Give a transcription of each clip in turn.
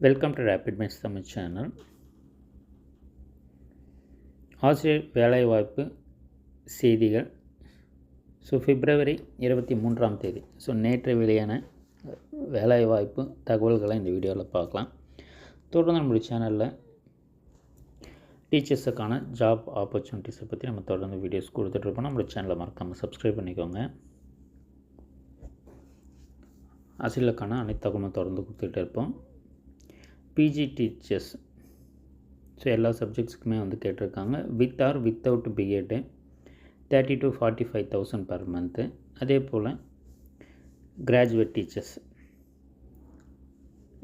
Welcome to rapid minds Tamil channel. ஆசிரியர் வேலைவாய்ப்பு செய்திகள். பிப்ரவரி 23ஆம் தேதி நேற்று வெளியான வேலைவாய்ப்பு தகவல்களை இந்த வீடியோவில் பார்க்கலாம். தொடர்ந்து நம்மளுடைய சேனலில் டீச்சர்ஸுக்கான ஜாப் ஆப்பர்ச்சுனிட்டிஸை பற்றி நம்ம தொடர்ந்து வீடியோஸ் கொடுத்துட்ருக்கோம். நம்மளுடைய சேனலை மறக்காமல் சப்ஸ்கிரைப் பண்ணிக்கோங்க. ஆசிரியர்களுக்கான அனைத்து தகவலும் தொடர்ந்து கொடுத்துக்கிட்டே இருப்போம். பிஜி டீச்சர்ஸ் எல்லா சப்ஜெக்ட்ஸுக்குமே கேட்டிருக்காங்க. With or without BEd 30,000 to 45,000 per month. அதே போல் கிராஜுவேட் டீச்சர்ஸ்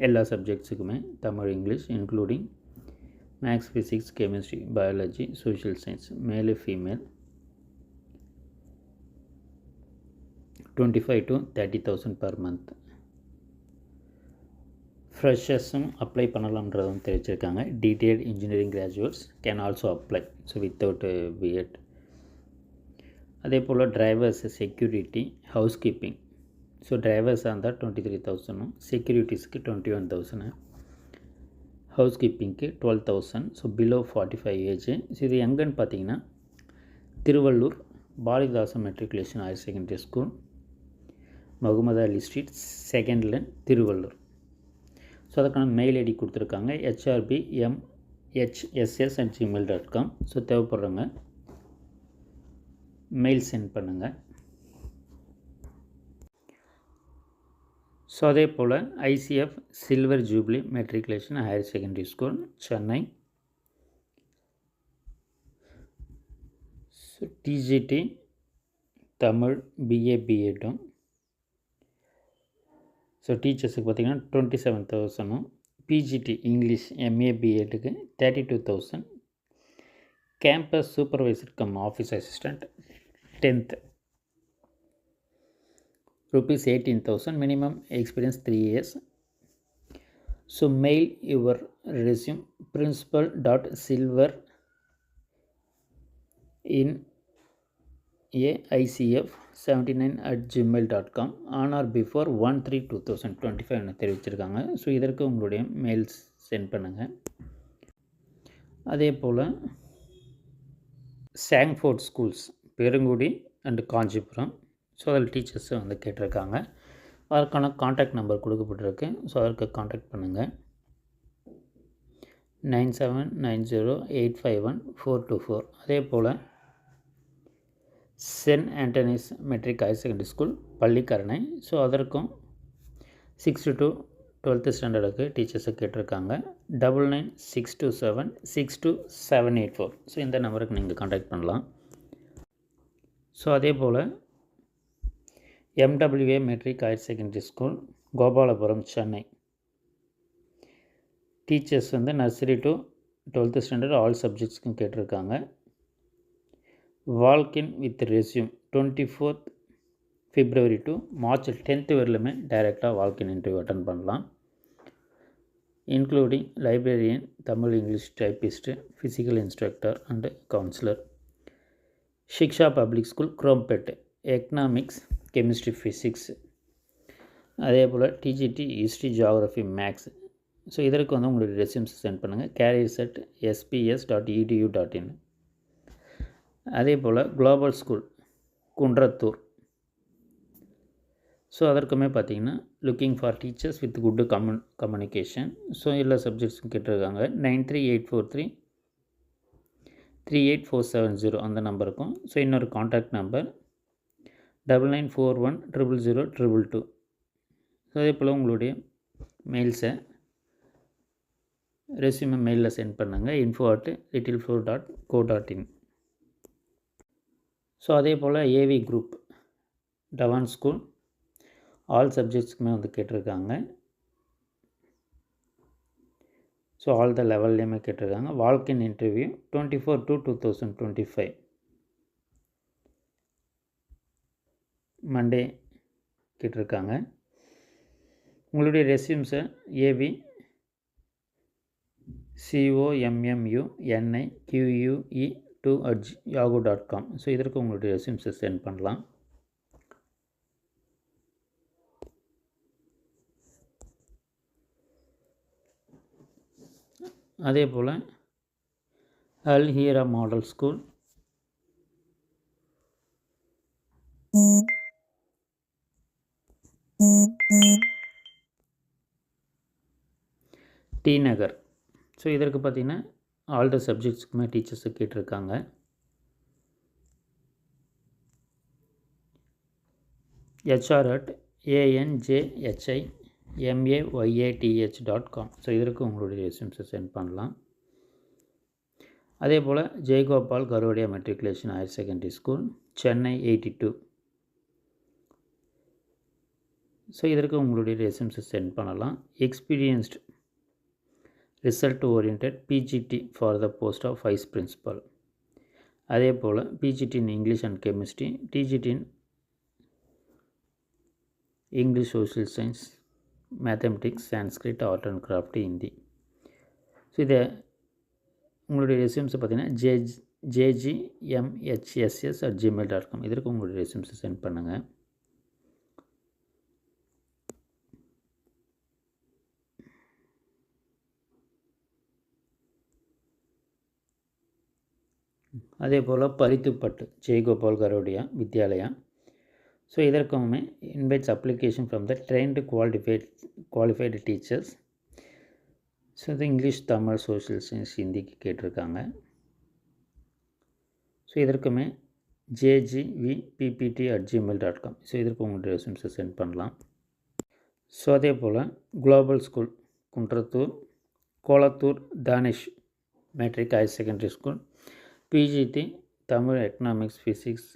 எல்லா சப்ஜெக்ட்ஸுக்குமே Tamil, English including maths, physics, chemistry, biology, social science, male female 25,000 to 30,000 per month. ஃப்ரெஷர்ஸும் அப்ளை பண்ணலாம்ன்றதும் தெரிவிச்சிருக்காங்க. Detailed engineering graduates can also apply without B Ed. அதே போல் drivers, security, housekeeping. டிரைவர்ஸாக இருந்தால் 23,000, செக்யூரிட்டிஸ்க்கு 21,000, ஹவுஸ் கீப்பிங்க்கு 12,000. Below 45 age. இது எங்கன்னு பார்த்தீங்கன்னா Thiruvallur Bharathidasan matriculation higher secondary school, Mohammed Ali street, second line, Thiruvallur. அதுக்கான மெயில் ஐடி கொடுத்துருக்காங்க hrbmhss@gmail.com. தேவைப்படுறவங்க மெயில் சென்ட் பண்ணுங்கள். அதே போல் ICF silver jubilee matriculation higher secondary school, Chennai. TGT Tamil BA பிஎட்டும். டீச்சர்ஸுக்கு பார்த்திங்கன்னா 27,000. பிஜிடி இங்கிலீஷ் எம்ஏ பிஎட்டுக்கு 32,000. Campus supervisor cum office assistant 10th ₹18,000. Minimum experience 3 years. Mail your resume principal.silver@ICF79 @gmail.com on or before 1/3/2025 என தெரிவிச்சிருக்காங்க. இதற்கு உங்களுடைய மெயில்ஸ் சென்ட் பண்ணுங்கள். அதே போல் சாங்ஃபோர்ட் ஸ்கூல்ஸ் பெருங்குடி அண்டு காஞ்சிபுரம். அதில் டீச்சர்ஸை கேட்டிருக்காங்க. அதற்கான காண்டாக்ட் நம்பர் கொடுக்கப்பட்டிருக்கு. அதற்கு காண்டாக்ட் பண்ணுங்கள். 9790851424. அதே போல் saint Antony's matric higher secondary school Pallikaranai. அதற்கும் 6th to 12th ஸ்டாண்டர்டுக்கு டீச்சர்ஸை கேட்டிருக்காங்க. 9962762784. இந்த நம்பருக்கு நீங்கள் காண்டாக்ட் பண்ணலாம். அதே போல் MWA matric higher secondary school Gopalapuram, Chennai. Teachers nursery to 12th standard all சப்ஜெக்ட்ஸ்க்கும் கேட்டிருக்காங்க. Walk in with resume 24th February to March 10th வரலுமே டைரெக்டாக வால்கின் இன்டர்வியூ அட்டன் பண்ணலாம். Including librarian, Tamil English typist, physical instructor and counsellor. Shiksha public school Chromepet economics, chemistry, physics. அதே போல் TGT history, geography, maths. இதற்கு உங்களுடைய resumes sent பண்ணுங்கள். careers@sps.edu.in. அதே போல் குளோபல் ஸ்கூல் குன்றத்தூர். அதற்குமே பார்த்திங்கன்னா looking for teachers with good communication. எல்லா சப்ஜெக்ட்ஸும் கேட்டிருக்காங்க. 9384338470 அந்த நம்பருக்கும். இன்னொரு காண்டாக்ட் நம்பர் 9941000022. அதே போல் உங்களுடைய மெயில்ஸை ரெஸ்யூமை மெயிலில் சென்ட் பண்ணுங்கள். info@littleflow.co.in. அதே போல் AV group Dhawan school all சப்ஜெக்ட்ஸுக்குமே கேட்டிருக்காங்க. ஆல் த லெவல்லையுமே கேட்டிருக்காங்க. வால்கின் இன்டர்வியூ 24 to 2025 மண்டே கேட்டிருக்காங்க. உங்களுடைய ரெஸ்யூம்ஸை ஏவி COMMUNIQUE2@yahoo.com. இதற்கு உங்களுடைய ரெஸ்யூம்ஸை சென்ட் பண்ணலாம். அதே போல் அல் ஹீரா மாடல் ஸ்கூல், டி நகர். ஸோ இதற்கு பார்த்திங்கன்னா ஆல் த சப்ஜெக்ட்ஸுக்குமே டீச்சர்ஸை கேட்டிருக்காங்க. hr@anjhimayath.com. ஸோ இதற்கு உங்களுடைய ரெஸ்யூம்ஸை சென்ட் பண்ணலாம். அதே போல் Jaigopal Garodia matriculation higher secondary school, Chennai 82. So இதற்கு உங்களுடைய ரெஸ்யூம்ஸை சென்ட் பண்ணலாம். Experienced result oriented PGT for the post of vice principal. அதே போல் PGT in English and chemistry, TGT in English, social science, mathematics, Sanskrit, art and craft, Hindi. So இதை உங்களுடைய ரெஸ்யூம்ஸை பார்த்தீங்கன்னா jgmhss@gmail.com. இதற்கு உங்களுடைய ரெஸ்யூம்ஸை சென்ட் பண்ணுங்கள். அதே போல் பரித்துப்பட்டு ஜெயகோபால் கரோடியா வித்யாலயா. ஸோ இதற்குமே invites application from the trained qualified teachers. So இது இங்கிலீஷ், தமிழ், சோஷியல் சயின்ஸ், ஹிந்திக்கு கேட்டிருக்காங்க. So இதற்குமே jgvppt@gmail.com. ஸோ இதற்கு உங்களுடைய ரெஸ்யூம்ஸை சென்ட் பண்ணலாம். ஸோ அதே போல் global school Kundrathur, Kolathur Danish matric higher secondary school, PGT Tamil, economics, physics,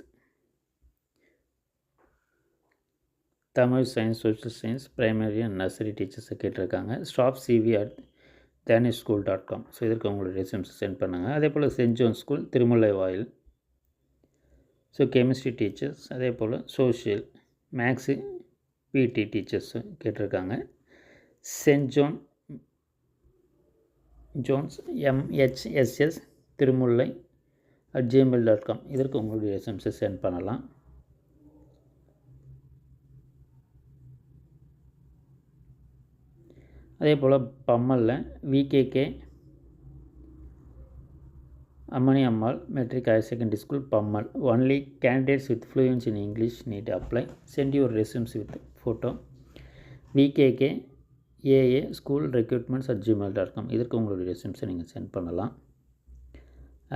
Tamil, science, social science, primary and nursery டீச்சர்ஸை கேட்டிருக்காங்க. Staff cv@danishschool.com. ஸோ இதற்கு உங்களுடைய ரெஸ்யூம்ஸை சென்ட் பண்ணுங்கள். அதே போல் சென்ட் ஜோன் ஸ்கூல் திருமுல்லை வாயில். ஸோ கெமிஸ்ட்ரி டீச்சர்ஸ், அதே போல் சோஷியல், மேக்ஸு, பிடி டீச்சர்ஸு கேட்டிருக்காங்க. Saint John's MHSS Thirumullai @gmail.com. இதற்கு உங்களுடைய ரெஸ்யூம்ஸை சென்ட் பண்ணலாம். அதே போல் பம்மலில் VKK Ammani Ammal matric higher secondary school, Pammal. Only candidates with fluence in English need apply. Send your resumes with photo. VKK AA school recruitments @gmail.com. இதற்கு உங்களுடைய ரெஸ்யூம்ஸை நீங்கள் சென்ட் பண்ணலாம்.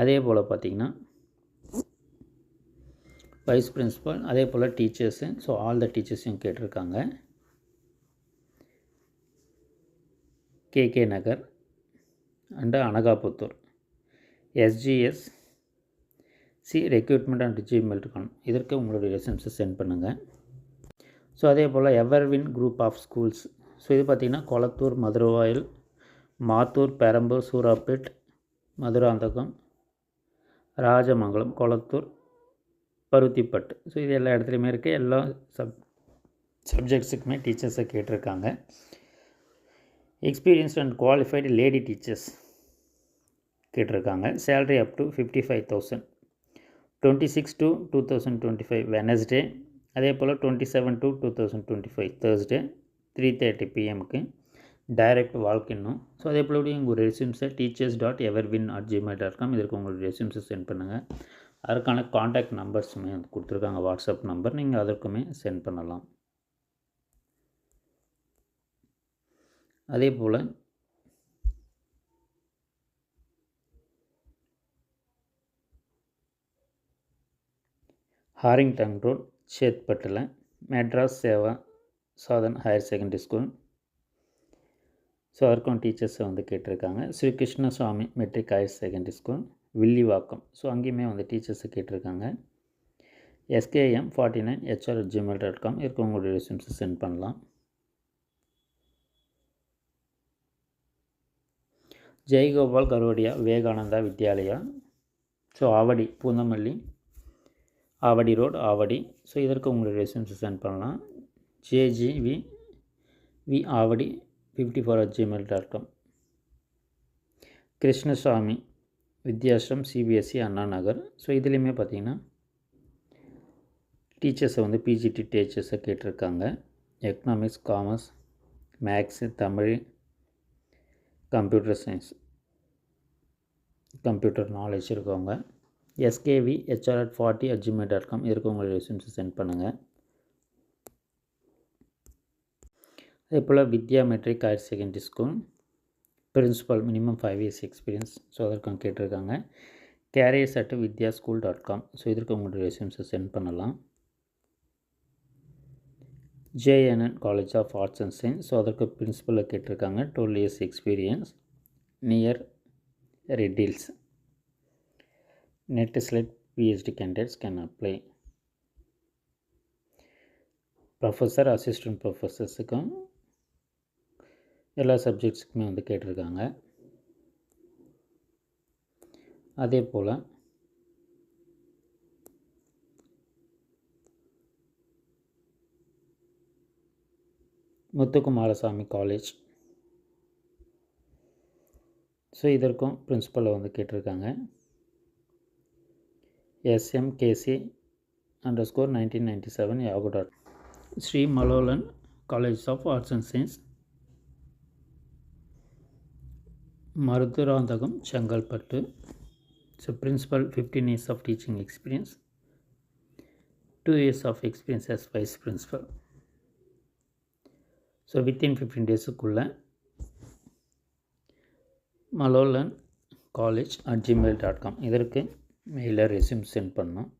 அதே போல் பார்த்திங்கன்னா வைஸ் பிரின்சிபல், அதே போல் டீச்சர்ஸு. ஸோ ஆல் த டீச்சர்ஸையும் கேட்டிருக்காங்க. KK Nagar and Anakaputhur, SGSC recruitment@gmail.com. இதற்கு உங்களுடைய ரெஸ்யூம்ஸை சென்ட் பண்ணுங்கள். ஸோ அதே போல் Everwin group of schools. So இது பார்த்திங்கன்னா கொளத்தூர், மதுரவாயில், மாத்தூர், பெரம்பூர், சூராப்பேட், மதுராந்தகம், ராஜமங்கலம், கொளத்தூர், பருத்திப்பட்டு. ஸோ இது எல்லா இடத்துலையுமே இருக்குது. எல்லா சப்ஜெக்ட்ஸுக்குமே டீச்சர்ஸை கேட்டிருக்காங்க. Experienced and qualified lady teachers கேட்டிருக்காங்க. Salary up to 55,000. 26 to 2025 Wednesday, அதே போல் 27 to 2025 Thursday 3:30 PM direct வால்கின்னும். So அதே போல் உங்கள் ரெஸ்யூம்ஸை teachers.everwin@gmail.com. இதற்கு உங்களுடைய ரெஸ்யூம்ஸை சென்ட் பண்ணுங்கள். அதற்கான காண்டாக்ட் நம்பர்ஸுமே கொடுத்துருக்காங்க, வாட்ஸ்அப் நம்பர். நீங்கள் அதற்குமே சென்ட் பண்ணலாம். அதே போல் ஹாரிங்டன் ரோட், சேத்பட்டில் Madras Seva Sadhan higher secondary school. So அதற்கும் டீச்சர்ஸை கேட்டிருக்காங்க. Sri Krishnaswamy matric higher secondary school, Villivakkam. So அங்கேயுமே டீச்சர்ஸை கேட்டிருக்காங்க. skm49hr@gmail.com. இதற்கு உங்களுடைய ரெஸ்யூம்ஸை சென்ட் பண்ணலாம். Jaigopal Garodia Vivekananda Vidyalaya. So Avadi, Poonamallee, Avadi road, Avadi. So இதற்கு உங்களுடைய ரெஸ்யூம்ஸை சென்ட் பண்ணலாம். jgv ஆவடி54@gmail.com. கிருஷ்ணசாமி வித்யாஸ்ரம் CBSE அண்ணா நகர். ஸோ இதுலேயுமே பார்த்திங்கன்னா டீச்சர்ஸை பிஜிடி டீச்சர்ஸை கேட்டிருக்காங்க. Economics, commerce, maths, Tamil, computer science. Computer knowledge இருக்கவங்க. skvhr@40@gmail.com இதற்கு உங்கள் ரெஸ்யூம்ஸை சென்ட் பண்ணுங்கள். அதே போல் Vidya matric higher secondary school principal minimum 5 years experience. So அதற்கும் கேட்டிருக்காங்க. careers@vidyaSchool.com. ஸோ இதற்கு உங்களுடைய ரெஸ்யூம்ஸை சென்ட் பண்ணலாம். JNN college of arts and science. So அதற்கு பிரின்சிபலில் கேட்டிருக்காங்க. 12 years experience near Red Hills. NET SLET PhD candidates can apply. Professor assistant ப்ரொஃபஸர்ஸுக்கும் எல்லா சப்ஜெக்ட்ஸுக்குமே வந்து கேட்டிருக்காங்க. அதே போல் முத்துக்குமாரசாமி காலேஜ். ஸோ இதற்கும் பிரின்சிபலில் வந்து கேட்டிருக்காங்க. smkc_1997 yahoo.com. Sri Malolan college of arts and science Madurantakam Chengalpattu. So principal 15 years of teaching experience, 2 years of experience as vice principal. So within 15 daysக்குள்ளே Malolan college@gmail.com இதற்கு மெயிலில் ரெஸ்யூம் சென்ட் பண்ணோம்.